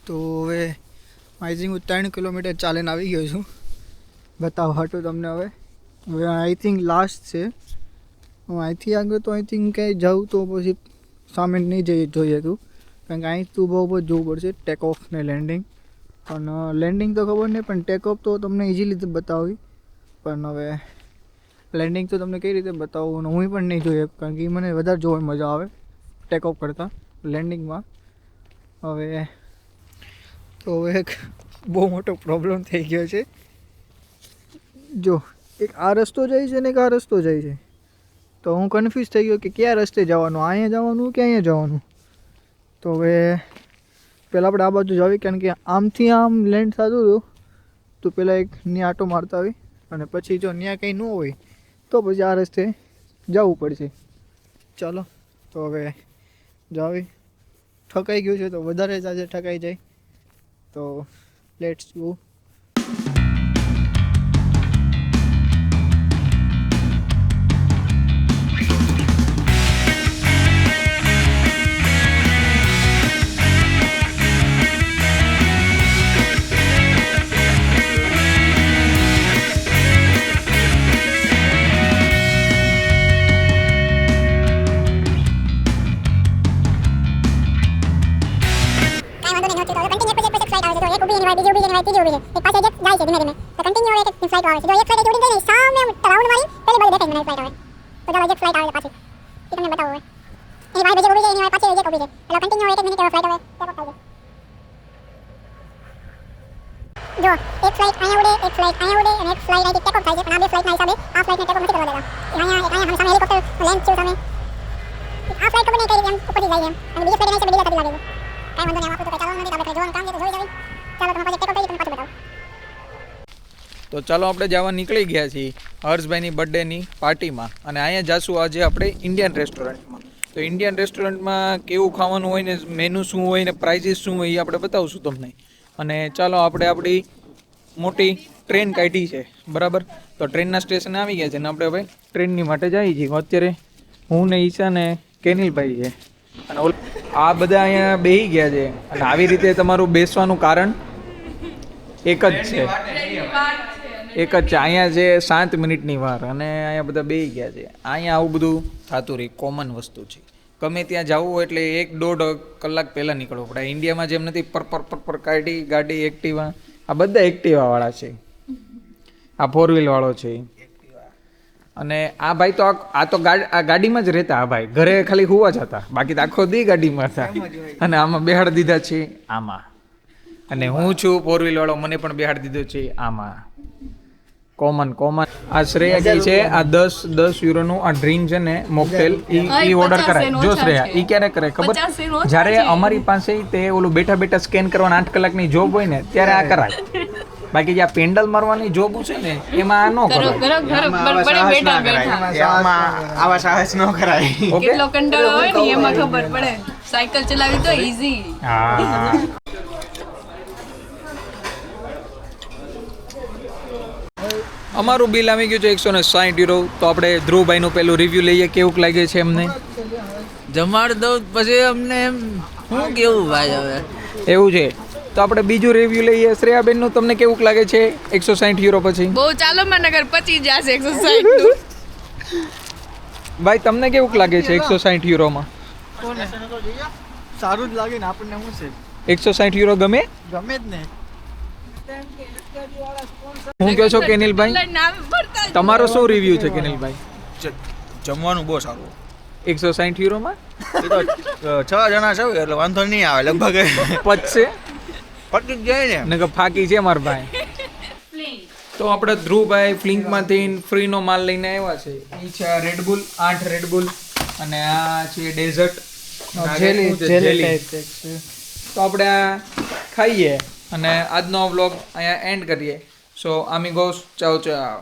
તો હવે I think હું 3 કિલોમીટર ચાલીને આવી ગયો છું. બતાવવા હાટું તમને હવે આઈ થિંક લાસ્ટ છે. હું અહીંથી આગળ તો આઈ થિંક ક્યાંય જાઉં તો પછી સામે નહીં જોઈએ તું, કારણ કે અહીં તું બહુ જોવું પડશે ટેક ઓફ ને લેન્ડિંગ. પણ લેન્ડિંગ તો ખબર નહીં, પણ ટેક ઓફ તો તમને ઇઝીલી બતાવી. પણ હવે લેન્ડિંગ તો તમને કઈ રીતે બતાવું, હું પણ નહીં જોઈએ, કારણ કે મને વધારે જોવાની મજા આવે ટેક ઓફ કરતાં લેન્ડિંગમાં. હવે એક બહુ મોટો પ્રોબ્લેમ થઈ ગયો છે. જો એક આ રસ્તો જાય છે ને એક આ રસ્તો જાય છે, તો હું કન્ફ્યુઝ થઈ ગયો કે કયા રસ્તે જવાનું, અહીંયા જવાનું કે અહીંયા જવાનું. તો હવે પહેલાં આપણે આ બાજુ જવી, કારણ કે આમથી આમ લેન્ડ થતું હતું, તો પહેલાં એક ત્યાં આટો મારતા આવી, અને પછી જો ત્યાં કંઈ ન હોય તો પછી આ રસ્તે જવું પડશે. ચાલો તો હવે જાવી. ઠકાઈ ગયું છે તો વધારે જ આજે ઠકાઈ જાય. તો લેટ્સ ગો. જો એક ફ્લાઇટ અહીંયા ઉડે, એક ફ્લાઇટ અહીંયા ઉડે, અને એક ફ્લાઇટ અહીંથી ટેક ઓફ થાય છે. પણ આ બે ફ્લાઇટના હિસાબે આ ફ્લાઇટને ટેક ઓફ નથી કરવા દેતા. અહીંયા સામે હેલિકોપ્ટર લેન્ડ થયું સામે. આ ફ્લાઇટ ખબર નહીં કઈ રીતે એમ ઉપરથી જાય એમ, અને બીજી ફ્લાઇટ એના હિસાબે ડીલે થતી લાગે છે. કાંઈ વાંધો નહીં, આપણું તો કંઈ ચાલવાનું નથી, આપણે જોવાનું કામ છે તો જોઈ જવી. ચાલો તમે પછી ટેક ઓફ કરી તમને પાછું બતાવું. તો ચાલો આપણે જવા નીકળી ગયા છીએ હર્ષભાઈની બર્થડેની પાર્ટીમાં, અને અહીંયા જાશું આજે આપણે ઇન્ડિયન રેસ્ટોરન્ટમાં. તો ઇન્ડિયન રેસ્ટોરન્ટમાં કેવું ખાવાનું હોય ને, મેનુ શું હોય ને, પ્રાઇઝીસ શું હોય એ આપણે બતાવશું તમને. અને ચાલો આપણે આપણી મોટી ટ્રેન કાઢી છે, બરાબર. તો ટ્રેનના સ્ટેશને આવી ગયા છે ને આપણે હવે ટ્રેનની માટે જઈએ છીએ. અત્યારે હું ને ઈશા ને કેનિલભાઈ છે, અને આ બધા અહીંયા બેસી ગયા છે. અને આવી રીતે તમારું બેસવાનું કારણ એક જ છે, અહીંયા છે 7 મિનિટની વાર, અને અહીંયા બધા બેસી ગયા છે. અહીંયા આવું બધું થતું રહી, કોમન વસ્તુ છે. ગમે ત્યાં જવું હોય એટલે 1-1.5 કલાક પહેલાં નીકળવું પડે. ઇન્ડિયામાં જેમ નથી પર કાઢી ગાડી એક્ટિવા, આ બધા એક્ટિવાવાળા છે. આ 4 વ્હીલ વાળો છે. અને આ ભાઈ તો આ ગાડીમાં જ રહેતા. આ ભાઈ ઘરે ખાલી હુવા જ હતા, બાકી તો આખો દી ગાડીમાં હતા. અને આમાં બેહાડી દીધા છે આમાં. અને હું છું 4 વ્હીલ વાળો, મને પણ બેહાડી દીધો છે આમાં. કોમન આ શ્રેયા કી છે, આ 10 યુરોનું આ ડ્રિંક છે ને મોકટેલ, ઈ ઓર્ડર કરાય. જો શ્રેયા ઈ ક્યારે કરે ખબર, જ્યારે અમારી પાસે તે ઓલું બેઠા સ્કેન કરવાના 8 કલાકની જોબ હોય ને ત્યારે આ કરાય. બાકી જે આ પેન્ડલ મારવાની જોબ છે ને એમાં ન કરાય. આવા સાહસ ન કરાય. કેટલો કંટાળો હોય ને એમાં ખબર પડે. સાયકલ ચલાવી તો ઈઝી. હા, અમારું બિલ આવી ગયું છે 160 યુરો. તો આપણે ધ્રુવભાઈનું પેલું રિવ્યુ લઈએ, કેવું લાગે છે એમને. જમાડ દઉં પછી અમને એમ શું કેવું ભાઈ હવે એવું છે. તો આપણે બીજું રિવ્યુ લઈએ. શ્રેયાબેનનું તમને કેવું લાગે છે 160 યુરો પછી? બહુ ચાલો મનગર 50 જશે 160. ભાઈ તમને કેવું લાગે છે 160 યુરોમાં? સારું જ લાગે ને આપણને. શું છે 160 યુરો ગમે જ ને. હું કહો છો કેનિલભાઈ, તમારો શું રિવ્યુ છે કેનિલભાઈ? જમવાનું બહુ સારું. 160 યુરોમાં એ તો 6 જણા છે એટલે વાંધો નહીં આવે. લગભગ પચશે પટી જાય ને કે ફાકી છે મારા ભાઈ. તો આપણે ધ્રુવભાઈ ફ્લિંકમાંથી ફ્રીનો માલ લઈને આવ્યા છે. એ છે આ રેડબુલ, 8 રેડબુલ, અને આ છે ડેઝર્ટ જેલી ટાઈપ છે. તો આપણે આ ખાઈએ અને આજનો વ્લોગ અહીંયા એન્ડ કરીએ. સો આમિગોસ, ચાઓ ચાઓ.